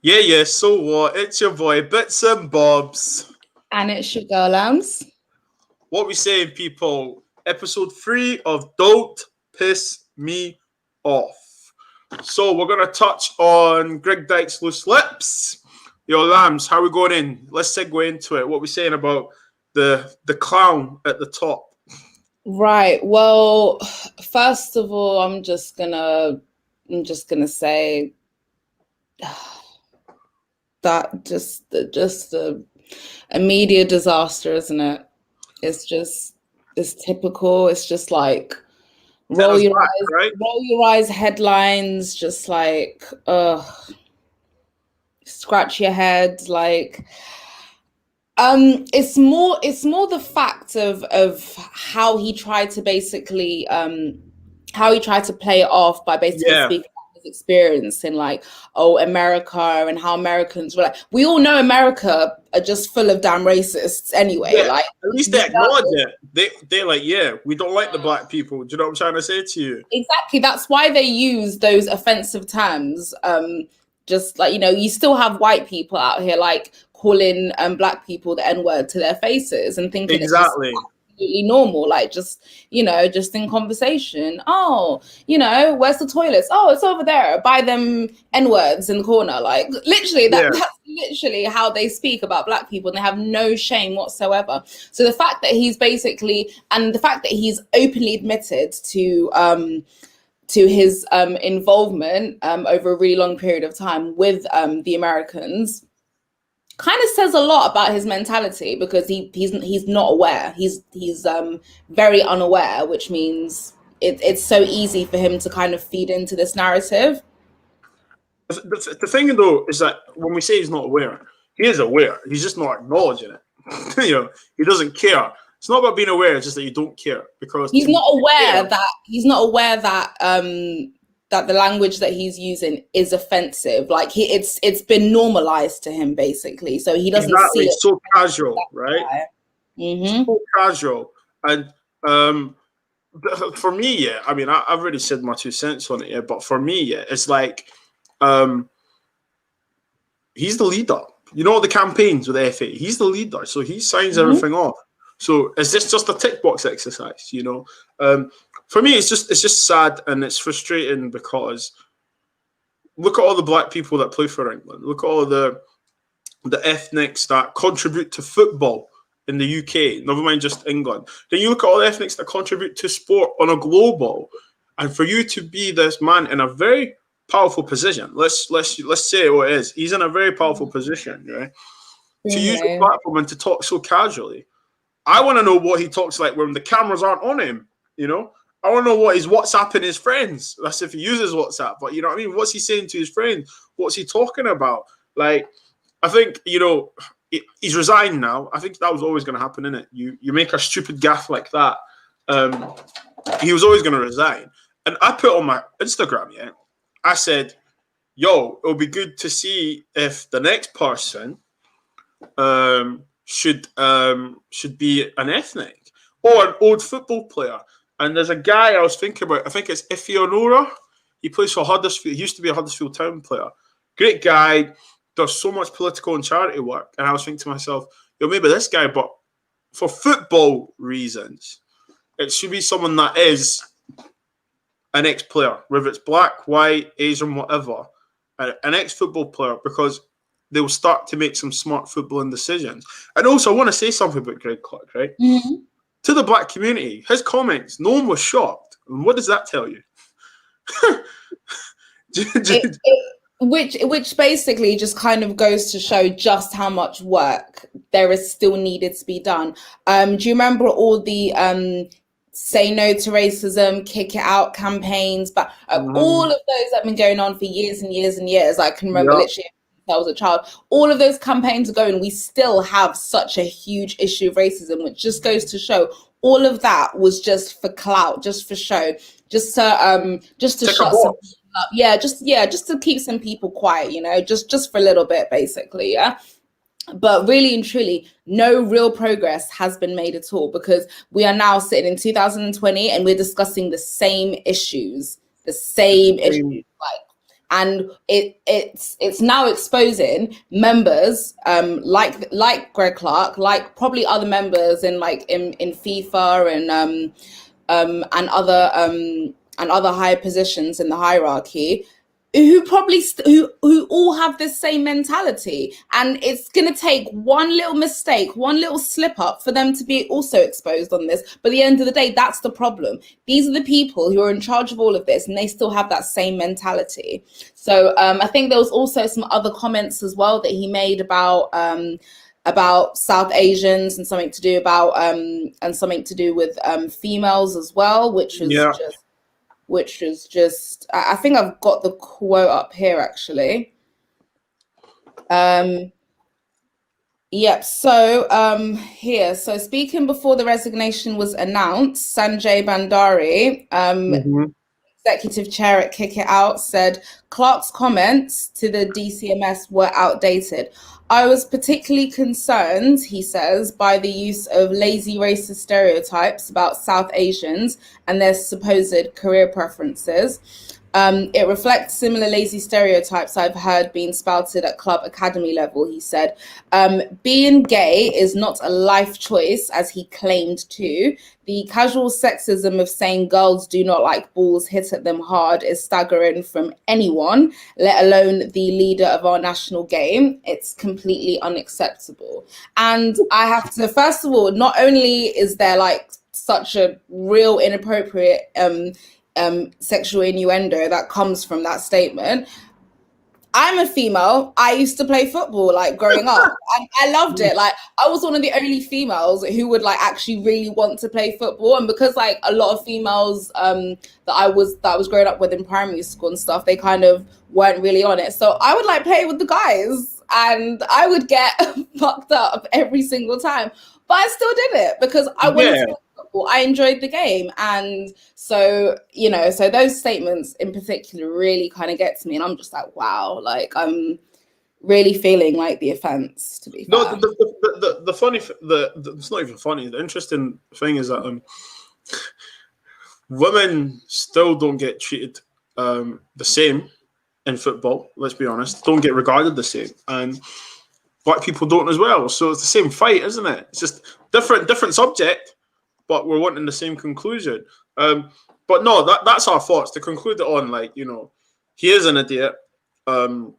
Yeah, so what? It's your boy, Bits and Bobs. And it's your girl, Lambs. What we saying, people? Episode 3 of Don't Piss Me Off. So we're going to touch on Greg Dyke's loose lips. Yo, Lambs, how we going in? Let's segue into it. What we saying about the clown at the top? Right. Well, first of all, I'm just gonna say that just a media disaster, isn't it? It's typical. It's just like roll your Back, eyes, right? roll your eyes headlines, just like scratch your head, like it's more the fact of how he tried to basically how he tried to play it off by basically speaking about his experience in like, oh, America, and how Americans were like, we all know America are just full of damn racists anyway. Yeah, like at least they acknowledge it. They're like, yeah, we don't like the black people. Do you know what I'm trying to say to you? Exactly. That's why they use those offensive terms. Just like, you still have white people out here like calling black people the N-word to their faces and thinking Exactly. it's just absolutely normal, like just in conversation. Oh, where's the toilets? Oh, it's over there. Buy them N-words in the corner. Like literally that's literally how they speak about black people, and they have no shame whatsoever. So the fact that he's openly admitted to his involvement over a really long period of time with the Americans kind of says a lot about his mentality, because he's not aware. He's very unaware, which means it's so easy for him to kind of feed into this narrative. The thing though is that when we say he's not aware, he is aware. He's just not acknowledging it. He doesn't care. It's not about being aware; it's just that you don't care, because he's not aware that that the language that he's using is offensive. Like it's been normalized to him basically, so he doesn't see it. It's so casual, right? Mm-hmm. So casual, and for me, yeah. I mean, I've already said my 2 cents on it, yeah. But for me, yeah, it's like he's the leader. You know, the campaigns with the FA, he's the leader, so he signs everything off. So is this just a tick box exercise? For me, it's just sad, and it's frustrating, because look at all the black people that play for England. Look at all the ethnics that contribute to football in the UK. Never mind just England. Then you look at all the ethnics that contribute to sport on a global, and for you to be this man in a very powerful position. Let's say what it is. He's in a very powerful position, right? To use the platform and to talk so casually. I want to know what he talks like when the cameras aren't on him. I want to know what he's WhatsApping his friends. That's if he uses WhatsApp. But you know what I mean? What's he saying to his friends? What's he talking about? Like, I think, he's resigned now. I think that was always going to happen, innit? You make a stupid gaffe like that. He was always going to resign. And I put on my Instagram, yeah, I said, yo, it'll be good to see if the next person should be an ethnic or an old football player. And there's a guy I was thinking about. I think it's Ifeonora. He plays for Huddersfield. He used to be a Huddersfield Town player. Great guy. Does so much political and charity work. And I was thinking to myself, maybe this guy, but for football reasons, it should be someone that is an ex-player, whether it's black, white, Asian, whatever, an ex-football player, because they will start to make some smart footballing decisions. And also, I want to say something about Greg Clarke, right? Mm-hmm. To the black community, his comments, no one was shocked. And what does that tell you? Which basically just kind of goes to show just how much work there is still needed to be done. Do you remember all the say no to racism, kick it out campaigns? But all of those have been going on for years and years and years. I can remember literally since I was a child. All of those campaigns are going. We still have such a huge issue of racism, which just goes to show all of that was just for clout, just for show, just to shut some people up. Yeah, just to keep some people quiet, just for a little bit, basically. Yeah. But really and truly, no real progress has been made at all, because we are now sitting in 2020 and we're discussing the same issues. Like and it's now exposing members like Greg Clark, like probably other members in FIFA and other high positions in the hierarchy, who probably who all have this same mentality, and it's going to take one little mistake, one little slip up for them to be also exposed on this. But at the end of the day, that's the problem. These are the people who are in charge of all of this, and they still have that same mentality. So I think there was also some other comments as well that he made about South Asians and something to do with females as well, which was just I think I've got the quote up here actually. Yep. So here, so speaking before the resignation was announced, Sanjay Bandari, executive chair at Kick It Out, said Clarke's comments to the DCMS were outdated. I was particularly concerned, he says, by the use of lazy racist stereotypes about South Asians and their supposed career preferences. It reflects similar lazy stereotypes I've heard being spouted at club academy level, he said. Being gay is not a life choice, as he claimed to. The casual sexism of saying girls do not like balls hit at them hard is staggering from anyone, let alone the leader of our national game. It's completely unacceptable. And I have to, first of all, not only is there like such a real inappropriate sexual innuendo that comes from that statement. I'm a female. I used to play football like growing up. I loved it. Like I was one of the only females who would like actually really want to play football. And because like a lot of females that I was growing up with in primary school and stuff, they kind of weren't really on it. So I would like play with the guys and I would get fucked up every single time. But I still did it because I wanted to play football. I enjoyed the game. And so, you know, so those statements in particular really kind of get to me. And I'm just like, wow, like I'm really feeling like the offense, to be fair. No, the funny, it's not even funny. The interesting thing is that women still don't get treated the same in football. Let's be honest, don't get regarded the same, and black people don't as well. So it's the same fight, isn't it? It's just different subject, but we're wanting the same conclusion. But no, that's our thoughts. To conclude it on, like, you know, he is an idiot. But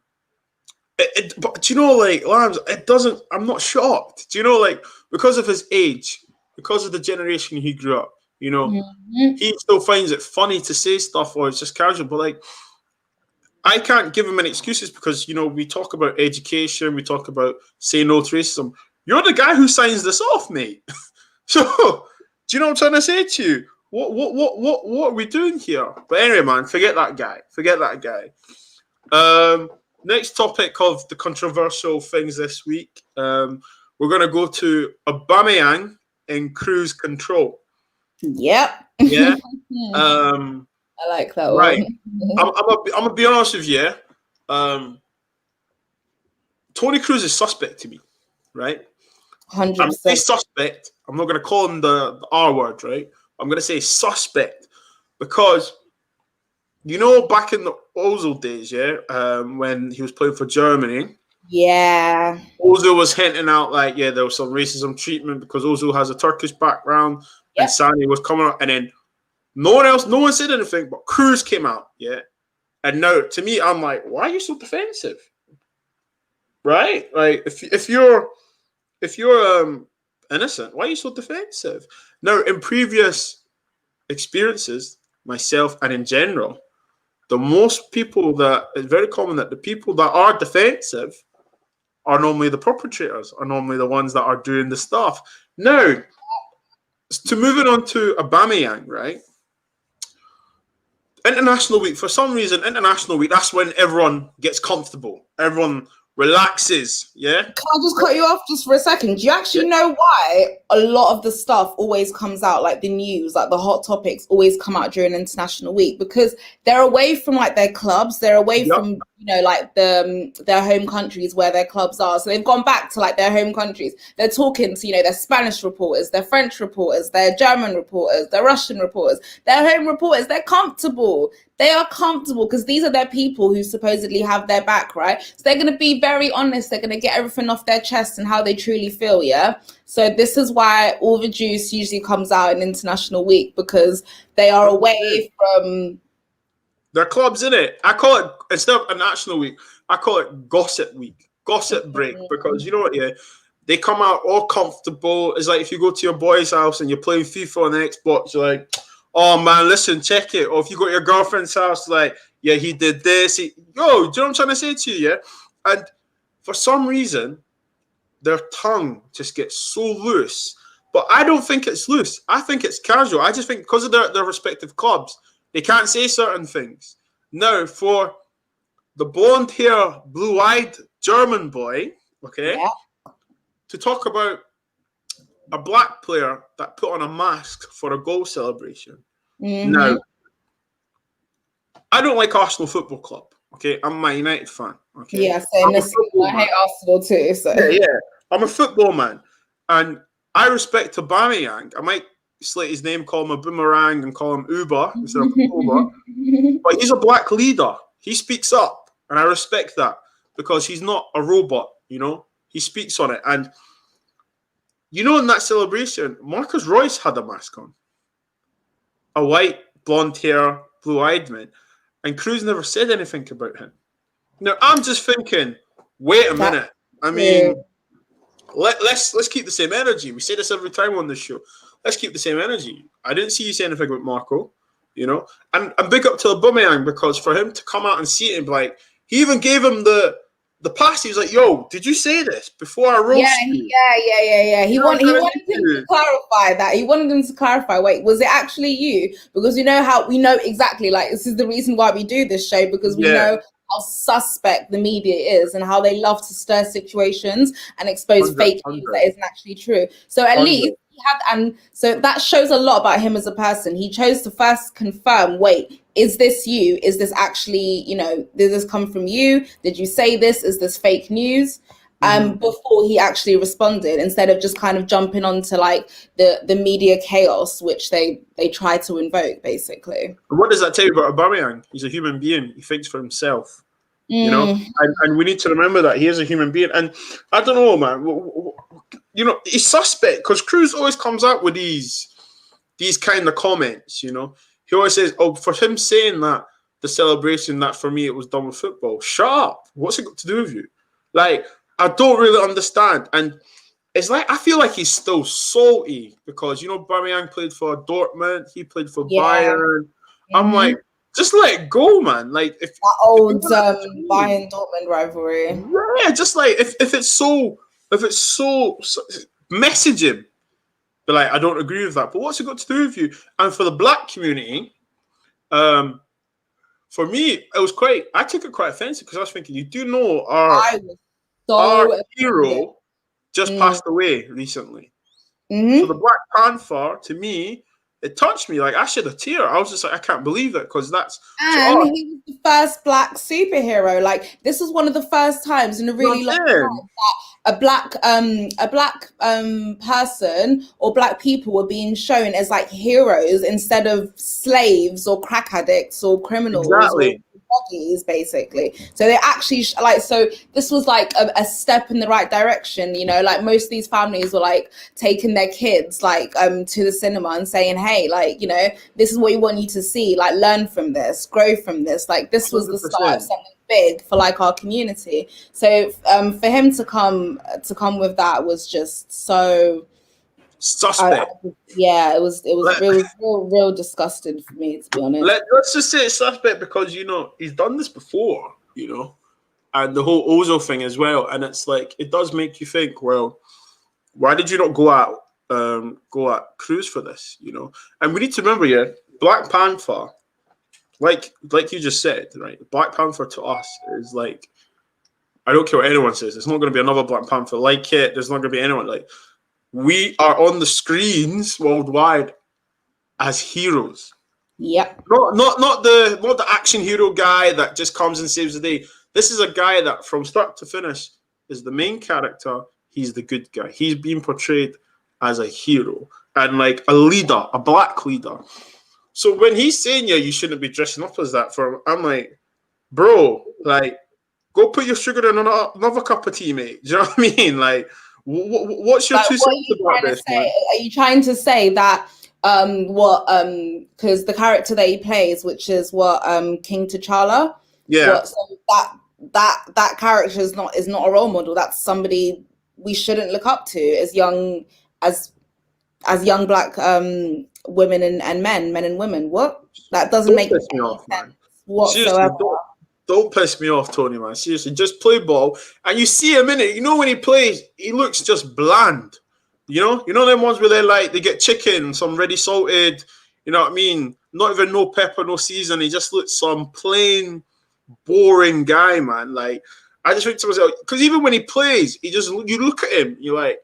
do you know, like, Lambs, it doesn't. I'm not shocked. Do you know, like, because of his age, because of the generation he grew up, you know, he still finds it funny to say stuff, or it's just casual. But like, I can't give him any excuses because, you know, we talk about education, we talk about say no to racism. You're the guy who signs this off, mate. So, do you know what I'm trying to say to you? What are we doing here? But anyway, man, forget that guy. Next topic of the controversial things this week. We're going to go to Aubameyang in cruise control. Yep. Yeah. I like that right. one. I'm gonna be honest with you. Tony Kroos is suspect to me, right? 100%. I'm say suspect. I'm not gonna call him the R word, right? I'm gonna say suspect because, you know, back in the Ozil days, yeah, when he was playing for Germany. Yeah. Ozil was hinting out like, yeah, there was some racism treatment because Ozil has a Turkish background, and Sani was coming up, and then no one said anything, but Kroos came out, yeah. And now, to me, I'm like, why are you so defensive? Right? Like, if you're innocent, why are you so defensive? Now, in previous experiences, myself and in general, it's very common that the people that are defensive are normally the perpetrators, are normally the ones that are doing the stuff. Now, to moving on to Aubameyang, right? International week, for some reason, International week, that's when everyone gets comfortable. Everyone relaxes, yeah? Can I just cut you off just for a second? Do you actually know why a lot of the stuff always comes out, like the news, like the hot topics always come out during International week? Because they're away from like their clubs, they're away from, you know, like their home countries where their clubs are. So they've gone back to like their home countries. They're talking to, you know, their Spanish reporters, their French reporters, their German reporters, their Russian reporters, their home reporters. They're comfortable. they are comfortable because these are their people who supposedly have their back, right? So they're going to be very honest. They're going to get everything off their chest and how they truly feel, yeah? So this is why all the juice usually comes out in International Week, because they are away from... Their clubs, innit? I call it, instead of a National Week, I call it Gossip Week, Gossip Break, because you know what, yeah? They come out all comfortable. It's like if you go to your boy's house and you're playing FIFA on the Xbox, you're like, oh man, listen, check it. Or if you go to your girlfriend's house, like, yeah, he did this. Yo, do you know what I'm trying to say to you? Yeah. And for some reason, their tongue just gets so loose. But I don't think it's loose. I think it's casual. I just think because of their respective clubs, they can't say certain things. Now, for the blonde hair, blue-eyed German boy, okay, to talk about a black player that put on a mask for a goal celebration. Now, I don't like Arsenal Football Club. Okay, I'm a United fan. Okay, yeah, same. I hate Arsenal too. So yeah, I'm a football man, and I respect Aubameyang. I might slate his name, call him a boomerang, and call him Auba instead of Auba. But he's a black leader. He speaks up, and I respect that because he's not a robot. You know, he speaks on it, and you know, in that celebration, Marcus Royce had a mask on, a white, blonde hair, blue-eyed man, and Kroos never said anything about him. Now, I'm just thinking, wait a minute. I mean, let's keep the same energy. We say this every time on this show. Let's keep the same energy. I didn't see you say anything about Marco, you know. And big up to Aubameyang, because for him to come out and see it and be like, he even gave him the pass. He was like, yo, did you say this before I roast you? Yeah. He wanted him to clarify that. He wanted him to clarify, wait, was it actually you? Because you know how we know exactly, like, this is the reason why we do this show, because we know how suspect the media is and how they love to stir situations and expose fake news that isn't actually true. So at least he had, and so that shows a lot about him as a person. He chose to first confirm, wait, is this you? Is this actually, you know, did this come from you? Did you say this? Is this fake news? Before he actually responded, instead of just kind of jumping onto like the media chaos, which they try to invoke, basically. What does that tell you about Aubameyang? He's a human being. He thinks for himself, you know, and we need to remember that he is a human being. And I don't know, man, you know, he's suspect because Kroos always comes out with these kind of comments, you know. He always says, oh, for him saying that, the celebration, that for me, it was done with football. Shut up. What's it got to do with you? Like, I don't really understand. And it's like, I feel like he's still salty because, you know, Aubameyang played for Dortmund. He played for Bayern. I'm like, just let it go, man. Like, if that old Bayern Dortmund rivalry. Yeah, just like, if it's so, message him. Be like, I don't agree with that. But what's it got to do with you? And for the black community, for me, it was I took it quite offensive because I was thinking, you do know our hero just passed away recently. So the Black Panther, to me, it touched me. Like, I shed a tear. I was just like, I can't believe it, because that's... And he was the first black superhero. Like, this was one of the first times in a really long time that a black person or black people were being shown as like heroes instead of slaves or crack addicts or criminals. Exactly. Bodies, basically. So they actually so this was like a step in the right direction, you know. Like, most of these families were like taking their kids like to the cinema and saying, hey, like, you know, this is what we want you to see, like, learn from this, grow from this. Like, this was 100%. The start of something big for like our community. So for him to come with that was just so suspect. It was real disgusting for me, to be honest. Let's just say it's suspect because, you know, he's done this before, you know, and the whole Ozil thing as well. And it's like, it does make you think, well, why did you not go at Kroos for this, you know? And we need to remember, Black Panther, like you just said, right? Black Panther to us is like, I don't care what anyone says. There's not going to be another Black Panther like it. There's not going to be anyone like. We are on the screens worldwide as heroes. Yeah. Not the action hero guy that just comes and saves the day. This is a guy that from start to finish is the main character. He's the good guy. He's being portrayed as a hero and like a leader, a black leader. So when he's saying, yeah, you shouldn't be dressing up as that, I'm like, bro, like, go put your sugar in another cup of tea, mate. Do you know what I mean? Like, what's your two cents about this, man? Are you trying to say that because the character that he plays, which is King T'Challa, Yeah. so that character is not a role model. That's somebody we shouldn't look up to as young black women and men and women. What? That doesn't make piss me off, sense man. whatsoever. Seriously, don't piss me off, Tony, man. Seriously, just play ball. And you see him in it. You know, when he plays, he looks just bland. You know them ones where they get chicken, some ready salted, you know what I mean? Not even no pepper, no season. He just looks some plain, boring guy, man. Like, I just think to myself, because even when he plays, you look at him, you're like,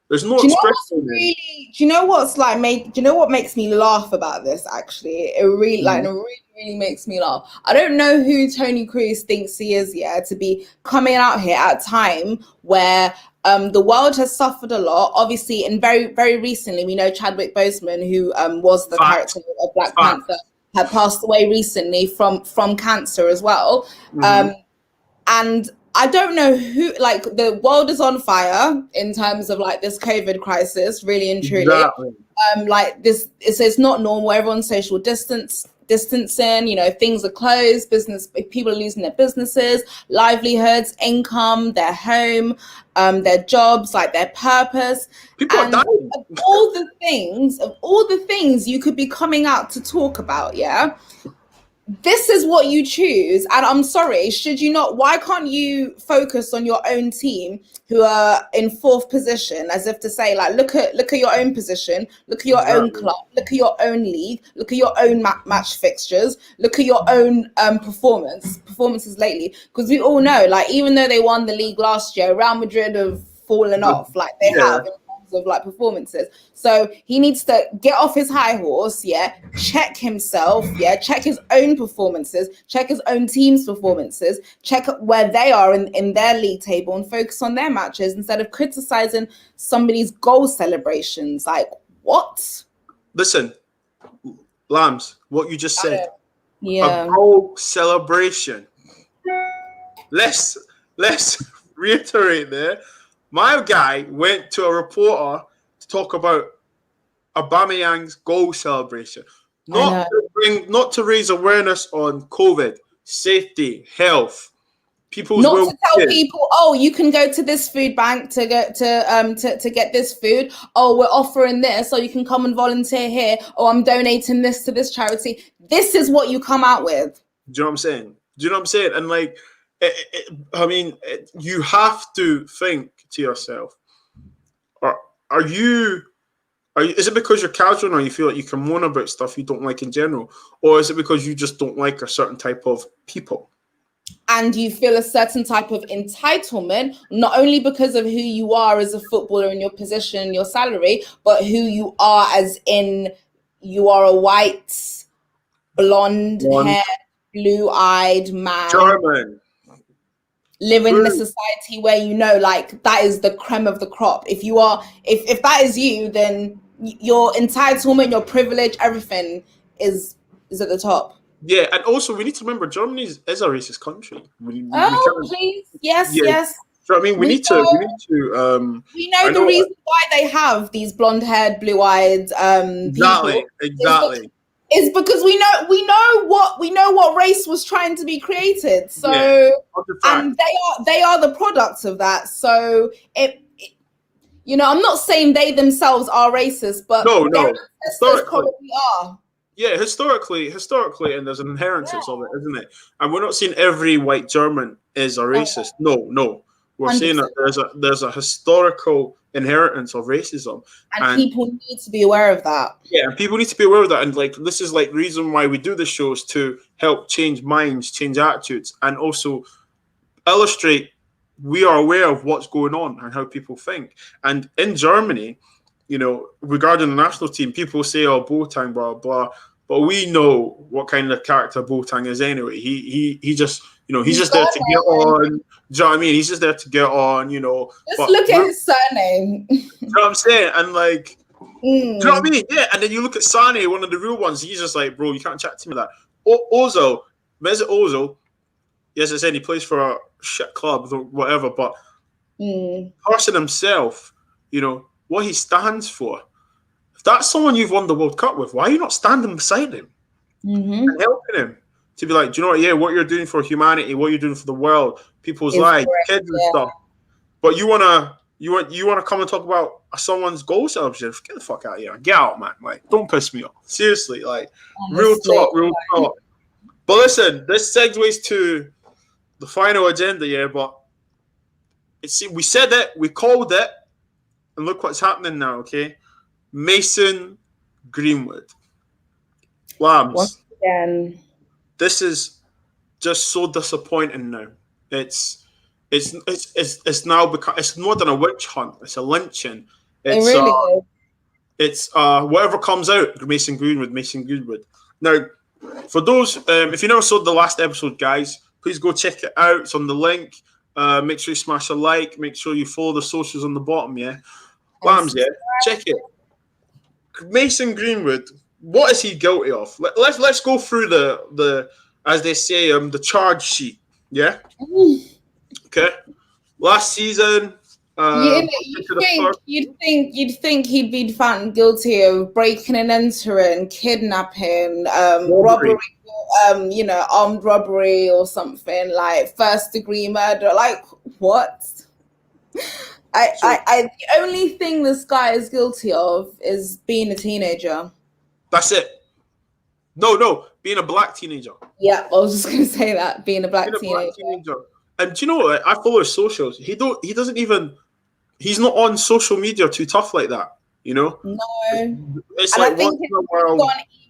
there's no expression. Do you know what makes me laugh about this? Actually, it really really makes me laugh. I don't know who Tony Kroos thinks he is, to be coming out here at a time where the world has suffered a lot. Obviously, and very, very recently, we know Chadwick Boseman, who was the character of Black Panther, had passed away recently from cancer as well. And I don't know who, like, the world is on fire in terms of like this COVID crisis, really and truly. Exactly. Like this, it's not normal. Everyone's social distancing, things are closed, people are losing their businesses, livelihoods, income, their home, their jobs, like their purpose. People are dying. Of all the things you could be coming out to talk about, this is what you choose. And I'm sorry, why can't you focus on your own team who are in fourth position, as if to say, like, look at your own position, look at your own club, look at your own league, look at your own match fixtures, look at your own performances lately. Because we all know, like, even though they won the league last year, Real Madrid have fallen off, like they have in terms of like performances. So he needs to get off his high horse, check himself, check his own performances, check his own team's performances, check where they are in their league table and focus on their matches instead of criticizing somebody's goal celebrations. Like, what? Listen, Lambs, what you just said. A goal celebration. Let's reiterate there. My guy went to a reporter to talk about Aubameyang's goal celebration, not to raise awareness on COVID, safety, health, people's not to tell people, oh, you can go to this food bank to get this food. Oh, we're offering this, or you can come and volunteer here. Oh, I'm donating this to this charity. This is what you come out with. Do you know what I'm saying? And like, you have to think to yourself, is it because you're casual or you feel like you can moan about stuff you don't like in general? Or is it because you just don't like a certain type of people? And you feel a certain type of entitlement, not only because of who you are as a footballer and your position, your salary, but who you are as in you are a white, blonde-haired, blue-eyed man. German. Living in a society where like that is the creme of the crop. If that is you, then your entitlement, your privilege, everything is at the top. Yeah, and also we need to remember Germany is a racist country. Please, yes. Do you know what I mean? We know the reason why they have these blonde-haired, blue-eyed exactly. Is because we know what race was trying to be created. So and they are the products of that. So I'm not saying they themselves are racist, but no, historically are. Yeah, historically, and there's an inheritance of it, isn't it? And we're not saying every white German is a racist. No. We're 100%. Saying that there's a historical inheritance of racism. And people need to be aware of that. Yeah, people need to be aware of that. And like this is like reason why we do the shows, to help change minds, change attitudes, and also illustrate we are aware of what's going on and how people think. And in Germany, regarding the national team, people say, oh, Boateng, blah, blah. But we know what kind of character Boateng is anyway. He just, he's just there to get on. Do you know what I mean? He's just there to get on, Just look at his surname. You know what I'm saying? And like, Do you know what I mean? Yeah, and then you look at Sane, one of the real ones. He's just like, bro, you can't chat to me like that. Ozil, Mesut Ozil. Yes, I said he plays for a shit club or whatever, but person himself, you know what he stands for. If that's someone you've won the World Cup with, why are you not standing beside him and helping him to be like, do you know what? Yeah, what you're doing for humanity, what you're doing for the world, people's lives, kids and stuff. But you wanna come and talk about someone's goal celebration? Get the fuck out of here! Get out, man! Like, don't piss me off. Seriously, like, real talk. But listen, this segues to the final agenda, yeah. But we said it, we called it, and look what's happening now. Okay, Mason Greenwood, Lambs. Once again, this is just so disappointing now. It's now become, it's more than a witch hunt. It's a lynching. It's, it really is. It's whatever comes out, Mason Greenwood. Now, for those, if you never saw the last episode, guys, please go check it out. It's on the link. Make sure you smash a like. Make sure you follow the socials on the bottom. Yeah, Lambs. Yeah, check it. Mason Greenwood. What is he guilty of? Let's go through the as they say the charge sheet. Yeah. Okay. Last season. You'd think he'd be found guilty of breaking and entering, kidnapping, robbery, armed robbery or something, like first degree murder. Like what? The only thing this guy is guilty of is being a teenager. That's it. No, being a black teenager. Yeah, I was just gonna say that, being a black teenager. And do you know what? I follow his socials. He doesn't even. He's not on social media too tough like that, you know? No. It's and like I think it's gone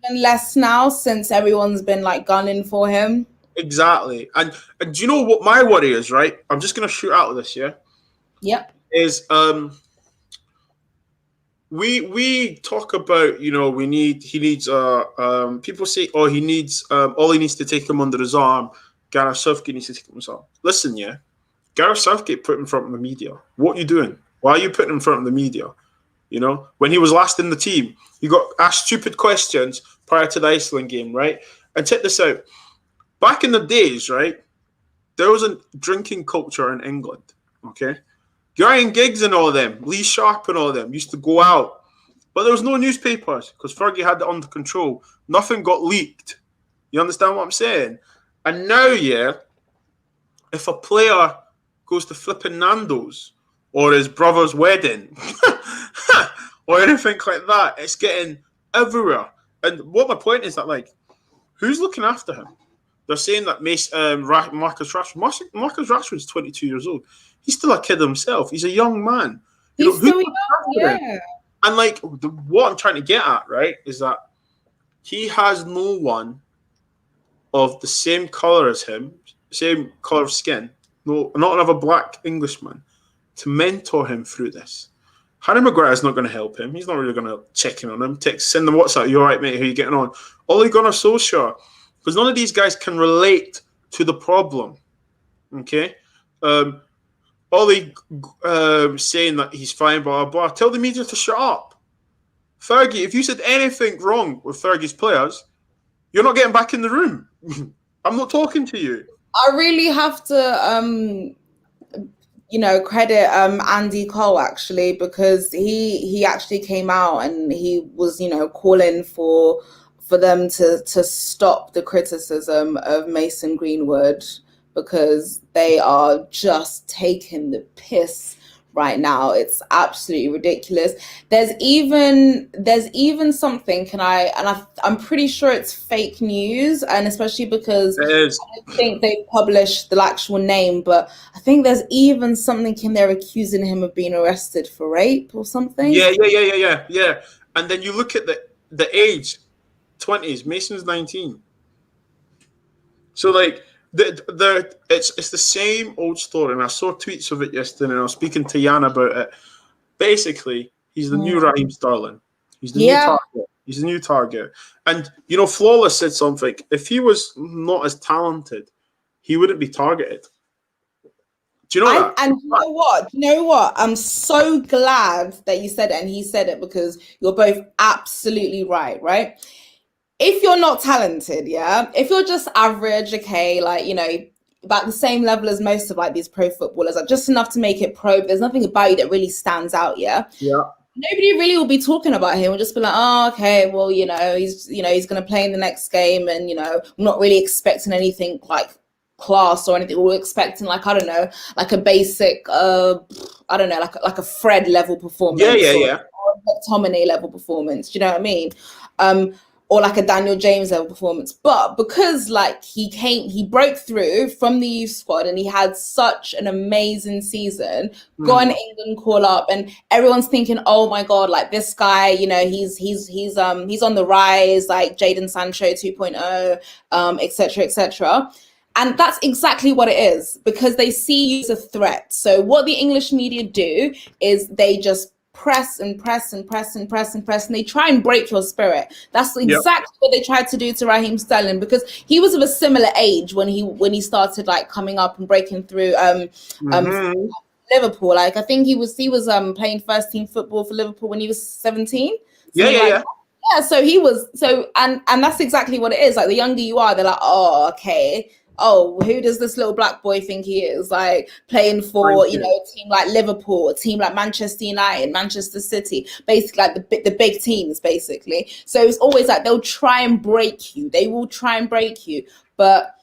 even less now since everyone's been like gunning for him. Exactly. And do you know what my worry is, right? I'm just gonna shoot out of this, yeah? Yep. Is we talk about, you know, he needs people say, oh, he needs all he needs to take him under his arm. Gareth Southgate needs to take him under his arm. Listen, yeah. Gareth Southgate put in front of the media. What are you doing? Why are you putting in front of the media? You know, when he was last in the team, he got asked stupid questions prior to the Iceland game, right? And check this out. Back in the days, right, there was a drinking culture in England, okay? Ryan Giggs and all of them, Lee Sharp and all of them used to go out. But there was no newspapers because Fergie had it under control. Nothing got leaked. You understand what I'm saying? And now, yeah, if a player goes to flipping Nando's or his brother's wedding or anything like that, it's getting everywhere. And what my point is that, like, who's looking after him? They're saying that Marcus Rashford's 22 years old. He's still a kid himself. He's a young man. He's still young, yeah. And like, what I'm trying to get at, right, is that he has no one of the same color as him, same color of skin, no, not another black Englishman, to mentor him through this. Harry Maguire is not going to help him. He's not really going to check in on him. Send them WhatsApp. You all right, mate? How are you getting on? Ole Gunnar Solskjaer, because none of these guys can relate to the problem. Okay, Ole saying that he's fine, blah blah blah. Tell the media to shut up. Fergie, if you said anything wrong with Fergie's players, you're not getting back in the room. I'm not talking to you. I really have to, credit Andy Cole actually, because he actually came out and he was, calling for them to stop the criticism of Mason Greenwood because they are just taking the piss right now. It's absolutely ridiculous. There's even something, I'm pretty sure it's fake news, and especially because I don't think they published the actual name, but I think there's even something in there accusing him of being arrested for rape or something. Yeah. And then you look at the age, 20s. Mason's 19. So like it's the same old story, and I saw tweets of it yesterday, and I was speaking to Jan about it. Basically, he's the new Raheem Sterling. He's the new target. He's the new target. And Flawless said something. If he was not as talented, he wouldn't be targeted. Do you know that? And you know what? You know what? I'm so glad that you said it and he said it, because you're both absolutely right, right? If you're not talented, yeah, if you're just average, okay, like, you know, about the same level as most of like these pro footballers, like just enough to make it pro, but there's nothing about you that really stands out, yeah? Yeah. Nobody really will be talking about him. We'll just be like, oh, okay, well, you know, he's going to play in the next game, and, you know, I'm not really expecting anything like class or anything. We're expecting like, I don't know, like a basic, I don't know, like a Fred level performance. Yeah. Or a McTominay level performance. Do you know what I mean? Or like a Daniel James level performance. But because like he broke through from the youth squad and he had such an amazing season, got an England call up, and everyone's thinking, oh my God, like this guy, you know, he's on the rise, like Jadon Sancho 2.0, etc., etc. And that's exactly what it is, because they see you as a threat. So what the English media do is they just press and press and press and press and press, and they try and break your spirit. That's exactly what they tried to do to Raheem Sterling, because he was of a similar age when he started like coming up and breaking through Liverpool. Like I think he was playing first team football for Liverpool when he was 17. Yeah. Yeah, so he was and that's exactly what it is. Like the younger you are, they're like, oh, okay. Oh, who does this little black boy think he is? Like playing for, you know, a team like Liverpool, a team like Manchester United, Manchester City, basically like the big teams, basically. So it's always like they'll try and break you. They will try and break you, but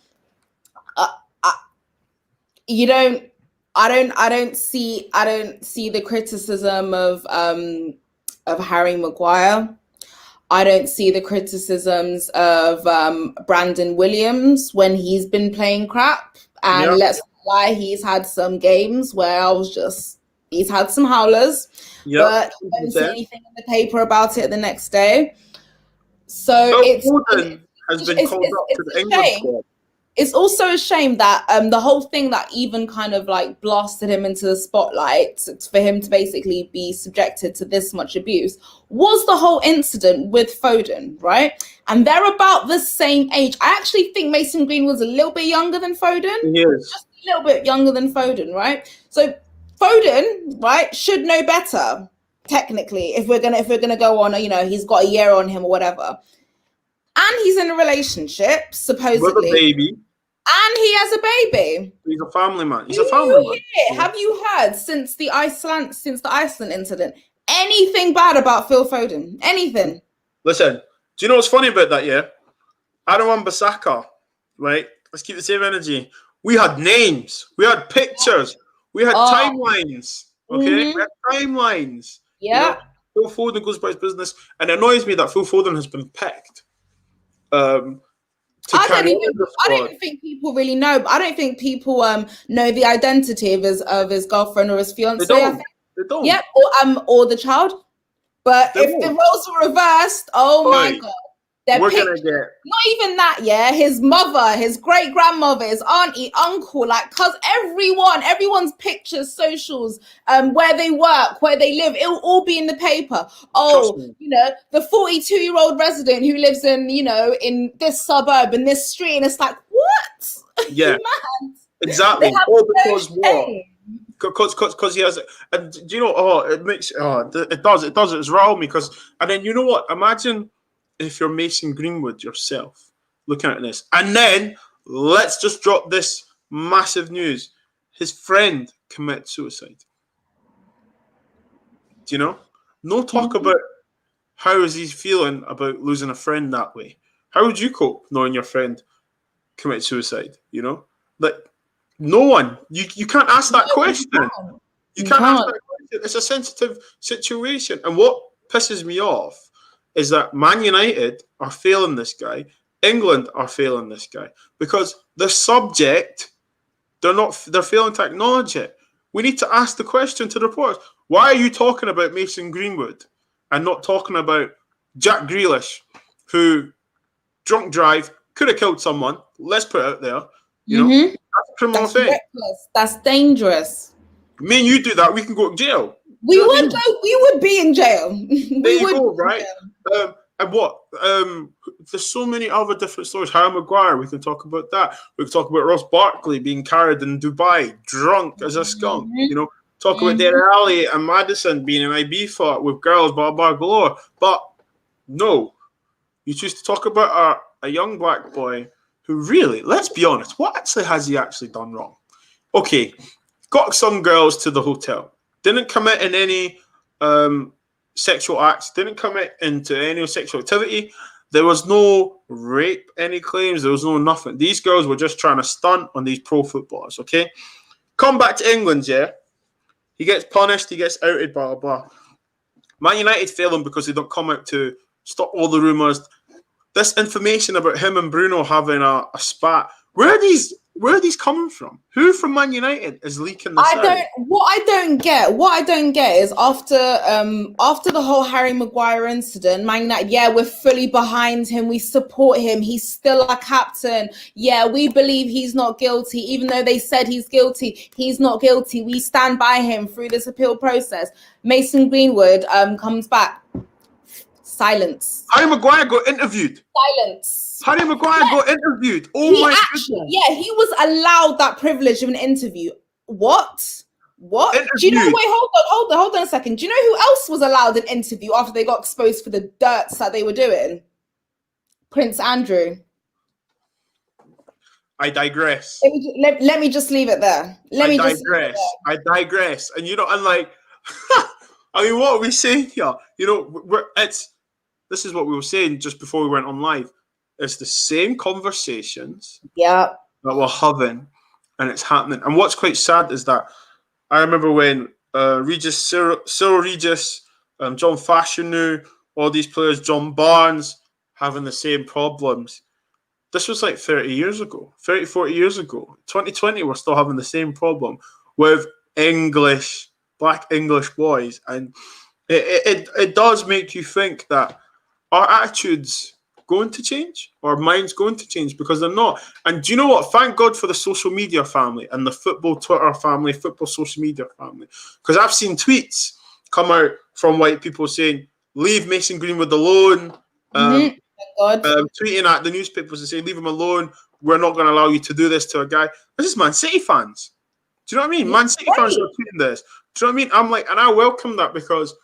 you don't. I don't see the criticism of Harry Maguire. I don't see the criticisms of Brandon Williams when he's been playing crap. And let's not lie, he's had some games where he's had some howlers, but you don't see anything in the paper about it the next day. So Foden has been called up to the England squad. It's also a shame that the whole thing that even kind of like blasted him into the spotlight for him to basically be subjected to this much abuse was the whole incident with Foden, right? And they're about the same age. I actually think Mason Greenwood's a little bit younger than Foden. Yes. Just a little bit younger than Foden, right? So Foden, right, should know better, technically, if we're gonna go on, you know, he's got a year on him or whatever. And he's in a relationship, supposedly. With a baby. And he has a baby. He's a family man. He's a family man. Have you heard since the Iceland incident anything bad about Phil Foden? Anything? Listen, do you know what's funny about that, yeah? Aaron Wan-Bissaka, right? Let's keep the same energy. We had names. We had pictures. We had timelines. Okay? We had timelines. Yeah. You know, Phil Foden goes by his business. And it annoys me that Phil Foden has been picked. I don't even think people really know. I don't think people know the identity of his girlfriend or his fiance. They don't. Yeah, or the child. But if the roles were reversed, oh my God. We're gonna get not even that, yeah. His mother, his great grandmother, his auntie, uncle, like, cause everyone's pictures, socials, where they work, where they live, it'll all be in the paper. Oh, you know, the 42-year-old resident who lives in, you know, in this suburb, in this street, and it's like, what? Yeah, exactly. All because what? Because he has, and do you know? It does. It's riled me because, and then you know what? Imagine if you're Mason Greenwood yourself looking at this, and then let's just drop this massive news: his friend commits suicide. Do you know? No talk about how is he feeling about losing a friend that way. How would you cope knowing your friend commit suicide? You know, like no one. You can't ask that question. You can't ask that question. It's a sensitive situation, and what pisses me off is that Man United are failing this guy, England are failing this guy, because the subject, they're failing to acknowledge it. We need to ask the question to the reporters. Why are you talking about Mason Greenwood and not talking about Jack Grealish, who drunk drive, could have killed someone? Let's put it out there. You know, that's a criminal thing. Reckless. That's dangerous. Me and you do that, we can go to jail. We would be in jail. There you go, right? And what? There's so many other different stories. Harry Maguire, we can talk about that. We can talk about Ross Barkley being carried in Dubai, drunk as a skunk. You know, talk about Dele Alli and Maddison being in Ibiza with girls, blah, blah, galore. But no, you choose to talk about a young black boy who really, let's be honest, what actually has he actually done wrong? Okay, got some girls to the hotel, didn't commit in any sexual acts, didn't commit into any sexual activity. There was no rape, any claims. There was no nothing. These girls were just trying to stunt on these pro footballers, okay? Come back to England, yeah? He gets punished. He gets outed, blah, blah, blah. Man United fail him because they don't come out to stop all the rumours. This information about him and Bruno having a spat, where are these coming from? Who from Man United is leaking this out? What I don't get is after the whole Harry Maguire incident, Man United, yeah, we're fully behind him. We support him. He's still our captain. Yeah, we believe he's not guilty, even though they said he's guilty. He's not guilty. We stand by him through this appeal process. Mason Greenwood comes back. Silence. Harry Maguire got interviewed. Silence. Harry Maguire got interviewed. Oh my goodness. Yeah, he was allowed that privilege of an interview. What? Interviewed. Do you know? Wait, hold on a second. Do you know who else was allowed an interview after they got exposed for the dirts that they were doing? Prince Andrew. I digress. Let me just leave it there. I digress. And you know, and like, I mean, what are we saying here? You know, this is what we were saying just before we went on live. It's the same conversations that we're having, and it's happening. And what's quite sad is that I remember when Cyril Regis, John Fashanu, all these players, John Barnes, having the same problems. This was like 30 years ago, 30, 40 years ago. 2020, we're still having the same problem with black English boys. And it does make you think that our attitudes going to change, our minds going to change, because they're not. And do you know what? Thank God for the social media family and the football Twitter family, football social media family. Because I've seen tweets come out from white people saying, leave Mason Greenwood alone. Tweeting at the newspapers and saying, leave him alone. We're not going to allow you to do this to a guy. This is Man City fans. Do you know what I mean? Man City fans are tweeting this. Do you know what I mean? I'm like, and I welcome that, because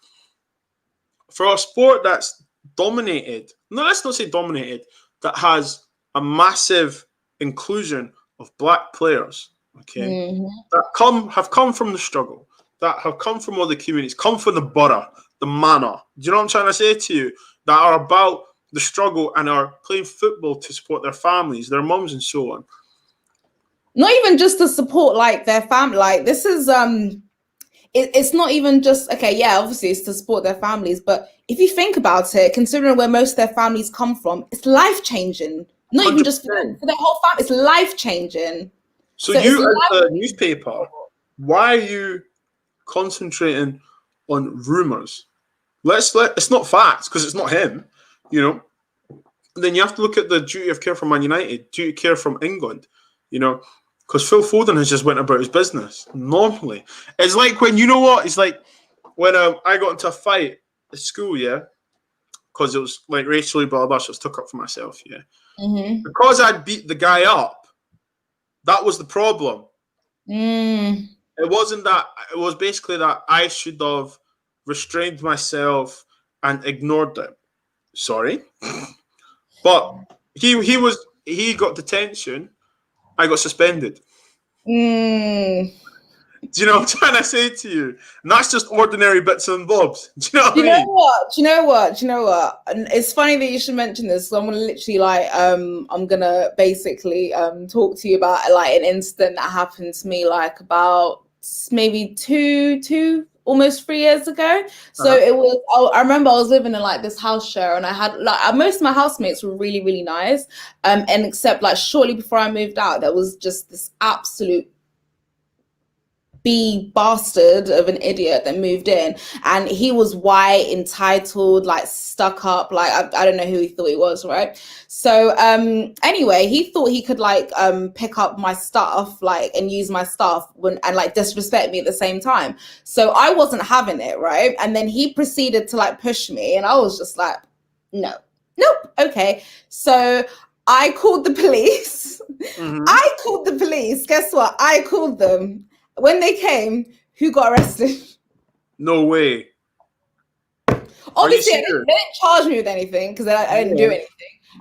for a sport that's dominated, no, let's not say dominated, that has a massive inclusion of black players, okay, that have come from the struggle, that have come from all the communities, come from the borough, the manor. Do you know what I'm trying to say to you? That are about the struggle and are playing football to support their families, their mums, and so on. Not even just to support like their family. Like this is it's not even just, okay, yeah, obviously it's to support their families, but if you think about it, considering where most of their families come from, it's life-changing. Not 100%. Even just for their whole family, it's life-changing. So you as a newspaper, why are you concentrating on rumours? It's not facts, because it's not him, you know. And then you have to look at the duty of care from Man United, duty of care from England, you know. Because Phil Foden has just went about his business normally. It's like when, you know what? It's like when I got into a fight at school, yeah? Because it was like racially, blah, blah, so I took up for myself, yeah? Because I'd beat the guy up, that was the problem. It wasn't that, it was basically that I should have restrained myself and ignored it. Sorry. But he got detention. I got suspended. Do you know what I'm trying to say to you? And that's just ordinary bits and bobs. Do you know what I mean? Do you know what? And it's funny that you should mention this. So I'm gonna literally I'm gonna basically talk to you about like an incident that happened to me like about maybe two almost 3 years ago. So it was, I remember I was living in like this house share, and I had like most of my housemates were really, really nice. And except like shortly before I moved out, there was just this absolute bastard of an idiot that moved in, and he was white, entitled, like stuck up, like I don't know who he thought he was, right? So anyway, he thought he could like pick up my stuff like and use my stuff and like disrespect me at the same time. So I wasn't having it, right? And then he proceeded to like push me, and I was just like, No. Nope. Okay. So I called the police. Mm-hmm. I called the police. Guess what? I called them. When they came, who got arrested? No way. Obviously, they didn't charge me with anything because I didn't do anything.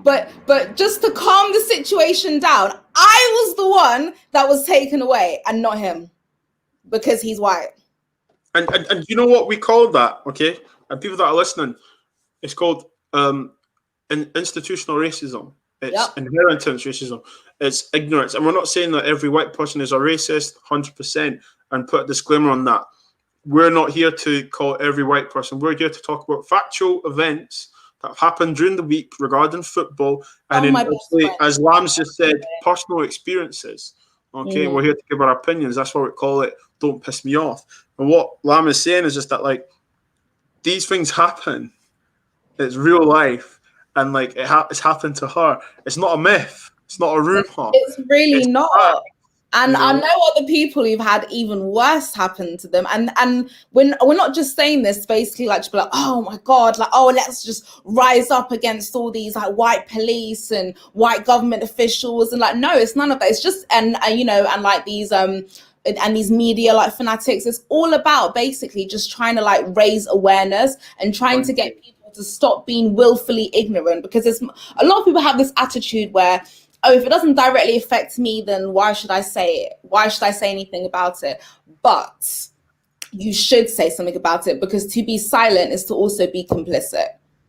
But just to calm the situation down, I was the one that was taken away and not him because he's white. And you know what we call that, okay? And people that are listening, it's called institutional racism. It's inheritance racism. It's ignorance. And we're not saying that every white person is a racist, 100%, and put a disclaimer on that. We're not here to call every white person. We're here to talk about factual events that have happened during the week regarding football. And as Lambs just said, personal experiences. Okay, we're here to give our opinions. That's why we call it Don't Piss Me Off. And what Lam is saying is just that, like, these things happen. It's real life. And, like, it's happened to her. It's not a myth. It's not a rumor. It's really not. And I know other people who've had even worse happen to them. And we're not just saying this basically like to be like, oh my God, like, oh, let's just rise up against all these like white police and white government officials. And like, no, it's none of that. It's just, and you know, and like these and these media like fanatics, it's all about basically just trying to like raise awareness and trying to get people to stop being willfully ignorant, because it's a lot of people have this attitude where, oh, if it doesn't directly affect me, then why should I say it? Why should I say anything about it? But you should say something about it, because to be silent is to also be complicit.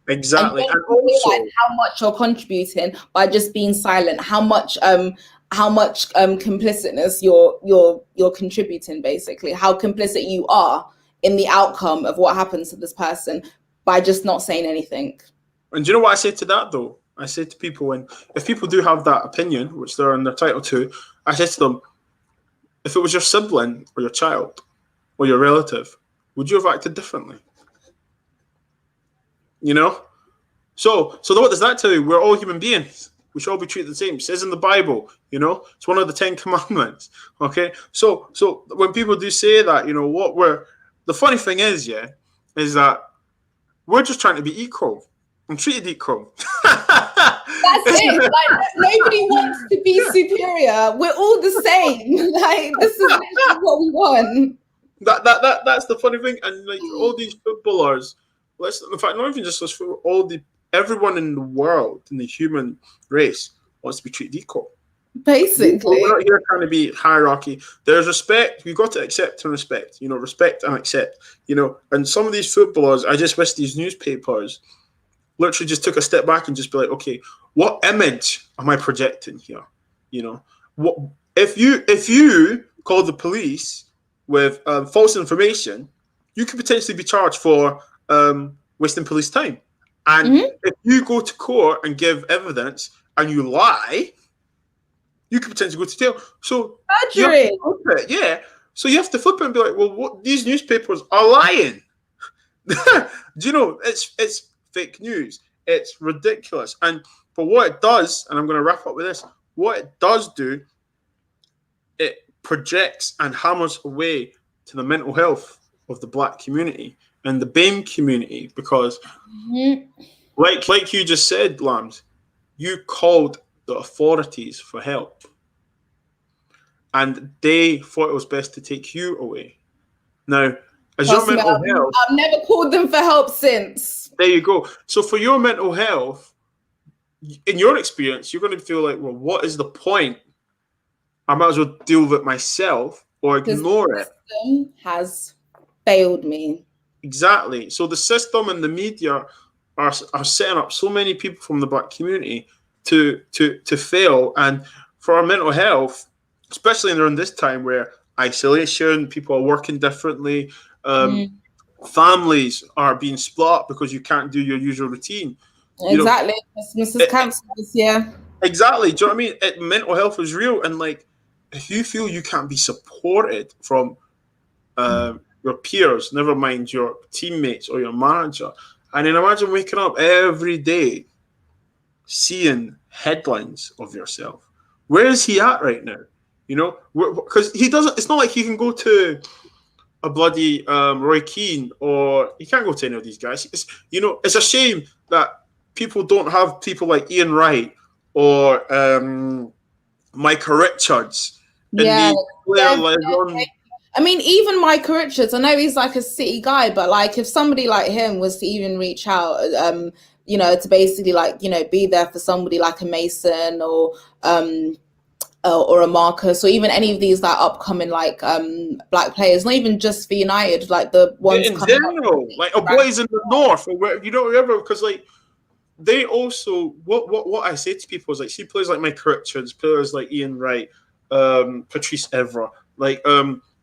Exactly. And also realize how much you're contributing by just being silent, how much complicitness you're contributing, basically, how complicit you are in the outcome of what happens to this person by just not saying anything. And do you know what I say to that, though? I say to people, if people do have that opinion, which they're entitled to, I say to them, if it was your sibling or your child or your relative, would you have acted differently? You know? So what does that tell you? We're all human beings. We should all be treated the same. It says in the Bible, you know, it's one of the 10 Commandments. Okay? So when people do say that, you know, the funny thing is that we're just trying to be equal and treated equal. That's it. Like, nobody wants to be superior. We're all the same. Like, this is what we want. That's the funny thing. And like all these footballers, in fact, not even just us, for everyone in the world, in the human race, wants to be treated equal. Basically, we're not here trying to be hierarchy. There's respect. We've got to accept and respect. You know, respect and accept. You know, and some of these footballers, I just wish these newspapers literally just took a step back and just be like, okay, what image am I projecting here? You know, what if you call the police with false information, you could potentially be charged for wasting police time. And if you go to court and give evidence and you lie, you could potentially go to jail. So perjury. So you have to flip it and be like, well, what, these newspapers are lying. Do you know, it's fake news. It's ridiculous. And but what it does, and I'm going to wrap up with this, what it does do, it projects and hammers away to the mental health of the Black community and the BAME community, because like you just said, Lambs, you called the authorities for help and they thought it was best to take you away. Now, as your mental health, I've never called them for help since. There you go. So for your mental health, in your experience, you're going to feel like, well, what is the point? I might as well deal with it myself or ignore it. The system has failed me. Exactly. So the system and the media are setting up so many people from the Black community to fail. And for our mental health, especially during this time where isolation, people are working differently, families are being split up because you can't do your usual routine. Exactly. Christmas is cancelled this year. Exactly. Do you know what I mean? Mental health is real. And like, if you feel you can't be supported from your peers, never mind your teammates or your manager, and then imagine waking up every day seeing headlines of yourself. Where is he at right now? You know, because he doesn't. It's not like he can go to a bloody Roy Keane, or he can't go to any of these guys. It's a shame that people don't have people like Ian Wright or Micah Richards in Yeah, the player like I mean, even Micah Richards, I know he's like a City guy, but like if somebody like him was to even reach out, you know, to basically like, you know, be there for somebody like a Mason or a Marcus or even any of these like upcoming like black players, not even just for United, like the ones in coming general, up, like a boys in the north or where you know wherever, because like they also what I say to people is like, see players like Mike Richards, players like Ian Wright, Patrice Evra, like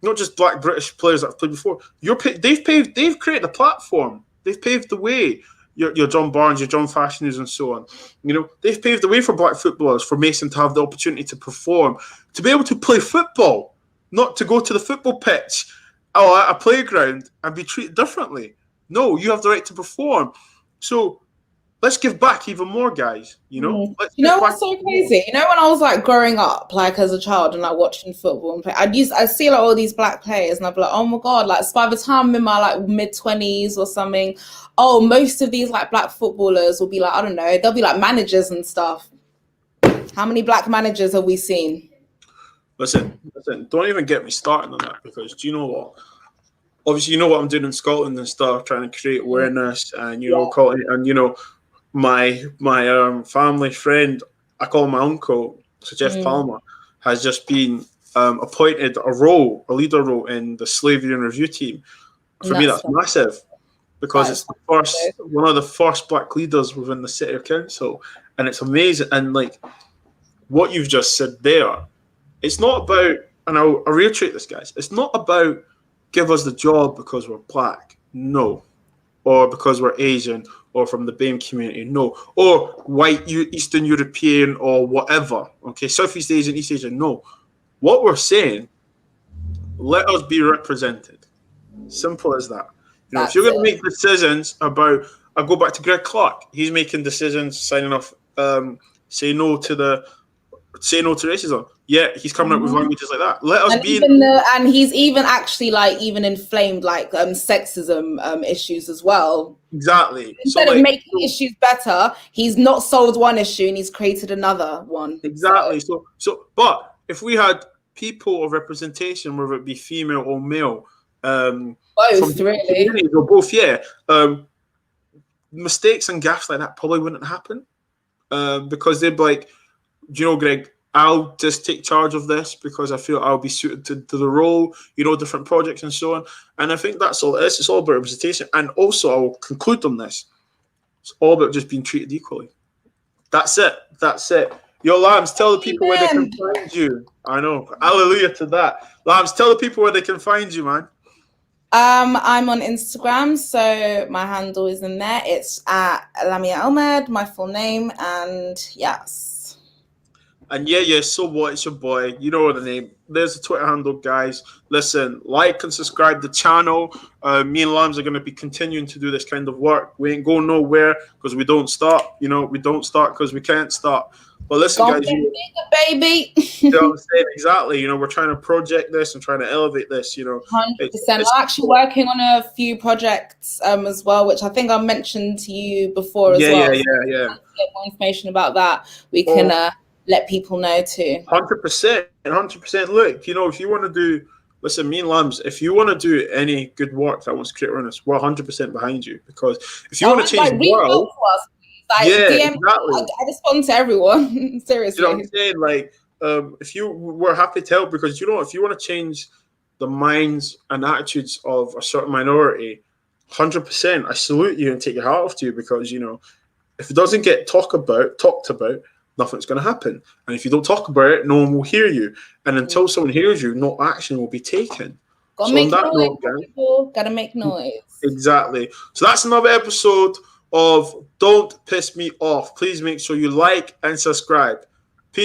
not just black British players that have played before. They've created a platform. They've paved the way. Your John Barnes, your John Fashioners, and so on. You know, they've paved the way for black footballers, for Mason to have the opportunity to perform, to be able to play football, not to go to the football pitch or at a playground and be treated differently. No, you have the right to perform. So let's give back even more, guys. You know, let's you know give back what's so crazy? You know, when I was like growing up, like as a child, and like watching football and play, I see like all these black players, and I'd be like, oh my god! Like so by the time I'm in my like mid-20s or something, oh, most of these like black footballers will be like, I don't know, they'll be like managers and stuff. How many black managers have we seen? Listen, don't even get me started on that, because do you know what? Obviously, you know what I'm doing in Scotland and stuff, trying to create awareness and my family friend, I call him my uncle, so Jeff Palmer, has just been appointed a leader role in the Slavery and Review team. For me, that's massive, because it's one of the first black leaders within the city council, and it's amazing. And like what you've just said there, it's not about, and I'll reiterate this, guys, it's not about give us the job because we're black, no, or because we're Asian or from the BAME community, no, or white Eastern European or whatever, okay, Southeast Asian, East Asian, no. What we're saying, let us be represented. Simple as that. You know, if you're going to make decisions about, I go back to Greg Clark, he's making decisions, signing off, say no to racism. Yeah, he's coming up with languages like that. Let us and he's even actually like even inflamed like sexism issues as well. Exactly. Instead of making issues better, he's not solved one issue and he's created another one. Exactly. So but if we had people of representation, whether it be female or male, both really, or both, yeah, mistakes and gaffes like that probably wouldn't happen, because they'd be like, do you know, Greg, I'll just take charge of this because I feel I'll be suited to the role, you know, different projects and so on. And I think that's all it is. It's all about representation. And also, I will conclude on this. It's all about just being treated equally. That's it. Yo, Lambs, tell the people where they can find you. I know. Hallelujah to that. Lambs, tell the people where they can find you, man. I'm on Instagram, so my handle is in there. It's at Lamia Ahmed, my full name, and yes. And yeah, so what? It's your boy. You know the name. There's the Twitter handle, guys. Listen, like and subscribe to the channel. Me and Lambs are going to be continuing to do this kind of work. We ain't going nowhere because we don't stop. You know, we don't start because we can't stop. But listen, guys, bigger, baby. You know what I'm saying? Exactly. You know, we're trying to project this and trying to elevate this. You know, 100%. I'm actually working on a few projects as well, which I think I mentioned to you before as well. Yeah. So if you get more information about that, we can let people know too. 100%. Look, you know, if you want to do, listen, me and Lambs, if you want to do any good work that wants to create awareness, we're 100% behind you. Because if you want to change the world, DM, exactly. I respond to everyone. Seriously. You know what I'm saying? Like, we're happy to help, because you know, if you want to change the minds and attitudes of a certain minority, 100%, I salute you and take your hat off to you, because you know, if it doesn't get talked about, nothing's going to happen. And if you don't talk about it, no one will hear you. And until someone hears you, no action will be taken. Gotta make noise, people. Gotta make noise. Exactly. So that's another episode of Don't Piss Me Off. Please make sure you like and subscribe.